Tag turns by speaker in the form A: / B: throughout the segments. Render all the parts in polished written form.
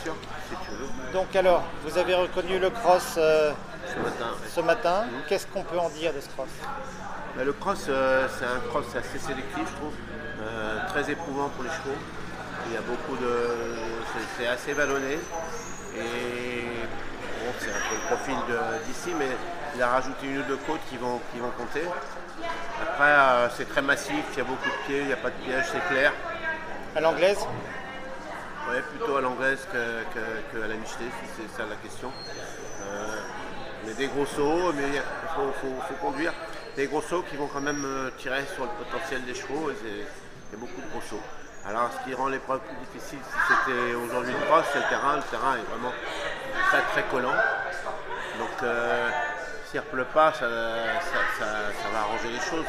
A: sûr, si tu veux.
B: Donc alors, vous avez reconnu le cross
A: Ce matin.
B: ce matin. Qu'est-ce qu'on peut en dire de ce cross?
A: Bah, le cross, c'est un cross assez sélectif, je trouve. Très éprouvant pour les chevaux. Il y a beaucoup de. C'est assez vallonné. Et bon, c'est un peu le profil d'ici, mais il a rajouté une ou deux côtes qui vont compter. Après, c'est très massif, il y a beaucoup de pieds, il n'y a pas de piège, c'est clair.
B: À l'anglaise?
A: Ouais, plutôt à l'anglaise que à la Michelet, si c'est ça la question. Mais des gros sauts, mais il faut conduire. Des gros sauts qui vont quand même tirer sur le potentiel des chevaux. Il y a beaucoup de gros sauts. Alors, ce qui rend l'épreuve plus difficile, si c'était aujourd'hui le cross, c'est le terrain. Le terrain est vraiment très très collant. Donc, s'il ne pleut pas, ça va arranger les choses.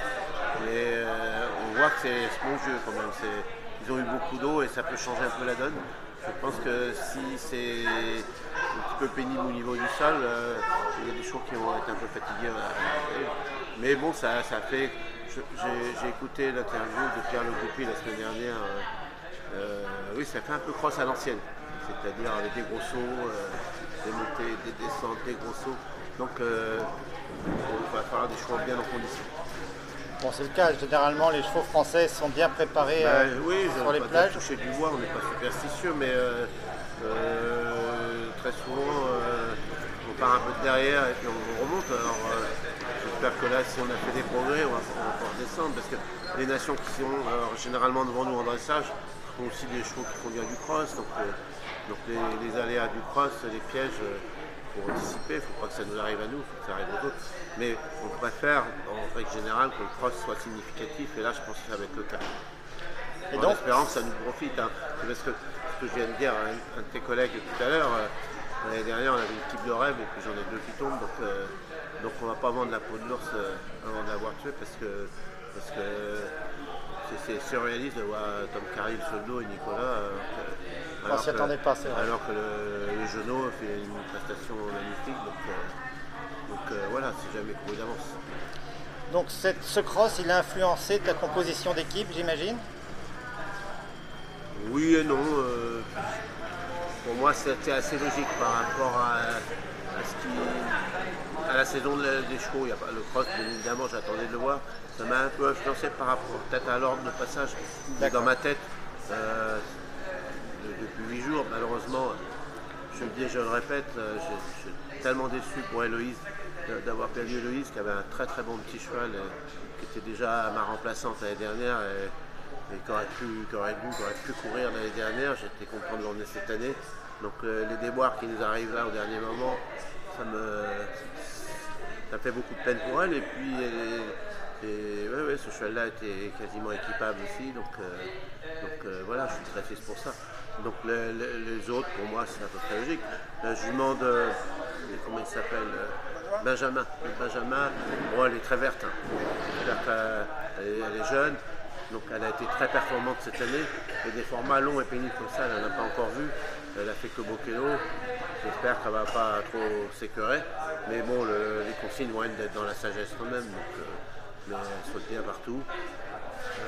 A: Mais on voit que c'est spongieux quand même. Ils ont eu beaucoup d'eau et ça peut changer un peu la donne. Je pense que si c'est un petit peu pénible au niveau du sol, il y a des chevaux qui vont être un peu fatigués. Mais bon, ça fait. J'ai écouté l'interview de Pierre Le Goupil la semaine dernière. Oui, ça fait un peu cross à l'ancienne. C'est-à-dire avec des gros sauts, des montées, des descentes, des gros sauts. Donc il va falloir des chevaux bien en condition.
B: Bon, c'est le cas. Généralement, les chevaux français sont bien préparés
A: Oui,
B: sur les plages.
A: toucher du bois, on n'est pas superstitieux, mais très souvent on part un peu de derrière et puis on remonte. Alors j'espère que là, si on a fait des progrès, on va pouvoir descendre parce que les nations qui sont généralement devant nous en dressage sont aussi des chevaux qui font bien du cross. Donc les aléas du cross, les pièges. Pour dissiper, il ne faut pas que ça nous arrive à nous, il faut que ça arrive aux autres. Mais on préfère, en règle générale, que le cross soit significatif, et là je pense que ça va être le cas. En espérant que ça nous profite. Hein. C'est parce que ce que je viens de dire à un de tes collègues tout à l'heure, l'année dernière on avait une équipe de rêve, et puis j'en ai deux qui tombent, donc on ne va pas vendre la peau de l'ours avant de l'avoir tué, parce que c'est surréaliste de voir Tom Carril sur le dos et Nicolas.
B: On s'y attendait pas, c'est vrai.
A: Alors que le Jeunot fait une prestation magnifique, donc voilà, c'est jamais couru d'avance.
B: Donc ce cross, il a influencé ta composition d'équipe, j'imagine?
A: Oui et non. Pour moi, c'était assez logique par rapport à la saison des chevaux. Il y a pas, le cross, bien évidemment, j'attendais de le voir. Ça m'a un peu influencé par rapport peut-être à l'ordre de passage dans ma tête. Depuis 8 jours, malheureusement, je le dis et je le répète, je suis tellement déçu pour Héloïse d'avoir perdu Héloïse, qui avait un très très bon petit cheval, qui était déjà ma remplaçante l'année dernière et qui aurait pu courir l'année dernière. J'étais content de l'emmener cette année. Donc les déboires qui nous arrivent là au dernier moment, ça fait beaucoup de peine pour elle. Et puis ce cheval-là était quasiment équipable aussi, donc voilà, je suis très triste pour ça. Donc les autres, pour moi, c'est à peu près logique. La jument de, comment il s'appelle, Benjamin. Benjamin, bon, elle est très verte. Hein. J'espère qu'elle est jeune, donc elle a été très performante cette année. Et des formats longs et pénibles comme ça, elle n'en a pas encore vu. Elle a fait que Bochello. J'espère qu'elle ne va pas trop s'écœurer. Mais bon, les consignes vont être d'être dans la sagesse quand même. Donc, mais elle saute bien partout.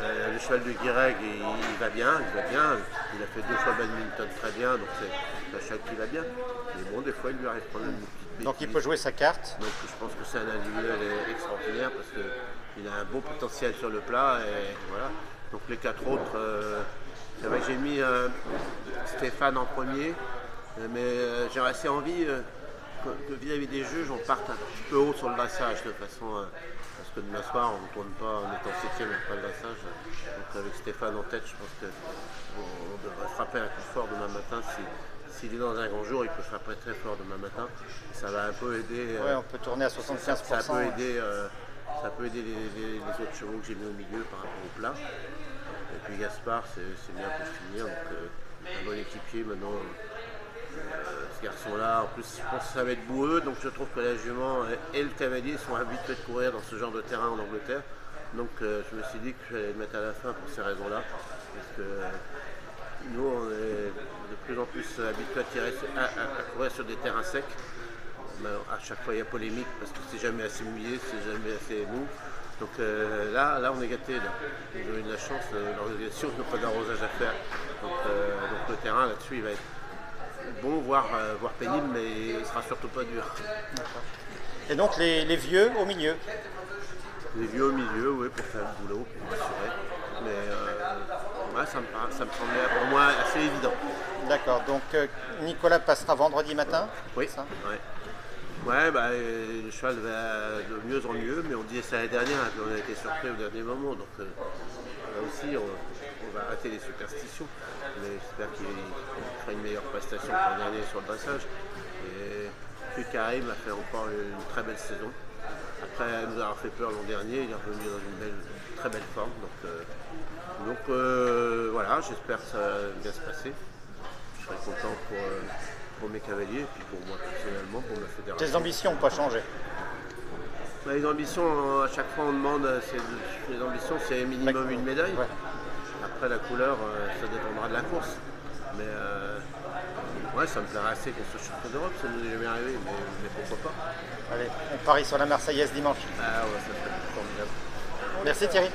A: Le cheval de Guireg, il va bien. Il a fait 2 fois badminton très bien, donc c'est un cheval qui va bien. Mais bon, des fois, il lui arrive quand même une petite bêtise.
B: Donc il peut jouer sa carte.
A: Donc je pense que c'est un individuel extraordinaire parce qu'il a un bon potentiel sur le plat. Et voilà. Donc les 4 autres, c'est vrai que j'ai mis Stéphane en premier, mais j'ai assez envie que vis-à-vis des juges, on parte un petit peu haut sur le dressage de façon parce que demain soir, on ne tourne pas en étant 7e après le dressage. Donc avec Stéphane en tête, je pense qu'on devrait frapper un coup fort demain matin. S'il est dans un grand jour, il peut frapper très fort demain matin. Ça va un peu aider.
B: Ouais, on peut tourner à 75%.
A: Ça peut aider les autres chevaux que j'ai mis au milieu par rapport au plat. Et puis Gaspard, c'est bien pour finir. Donc un bon équipier maintenant. Ce garçon-là, en plus, je pense que ça va être boueux, donc je trouve que la jument et le cavalier sont habitués de courir dans ce genre de terrain en Angleterre. Donc je me suis dit que je vais le mettre à la fin pour ces raisons-là. Parce que nous, on est de plus en plus habitués à courir sur des terrains secs. Mais à chaque fois, il y a polémique parce que c'est jamais assez mouillé, c'est jamais assez mou. Donc là, on est gâtés. Ils ont eu de la chance, l'organisation n'a pas d'arrosage à faire. Donc le terrain là-dessus, il va être bon, voire pénible, mais il sera surtout pas dur.
B: Et donc les vieux au milieu.
A: Les vieux au milieu, oui, pour faire le boulot, pour m'assurer. Mais ouais, ça me semblait pour moi assez évident.
B: D'accord, donc Nicolas passera vendredi matin.
A: Oui,
B: ça
A: ouais. Ouais, bah, le cheval va de mieux en mieux, mais on disait ça l'année dernière, et puis on a été surpris au dernier moment. Donc là aussi, on va arrêter les superstitions. Mais j'espère qu'il fera une meilleure prestation que l'an dernier sur le dressage. Et puis Karim a fait encore une très belle saison. Après nous avoir fait peur l'an dernier, il est revenu dans une très belle forme. Donc voilà, j'espère que ça va bien se passer. Je serai content pour mes cavaliers et puis pour moi personnellement, pour ma fédération.
B: Tes ambitions n'ont pas changé.
A: Bah, les ambitions, à chaque fois on demande, les ambitions c'est minimum une médaille.
B: Ouais.
A: Après la couleur, ça dépendra de la course. Mais ouais, ça me plairait assez qu'on soit champion d'Europe, ça nous est jamais arrivé, mais pourquoi pas.
B: Allez, on parie sur la Marseillaise dimanche.
A: Ah ouais, ça serait formidable.
B: Merci Thierry.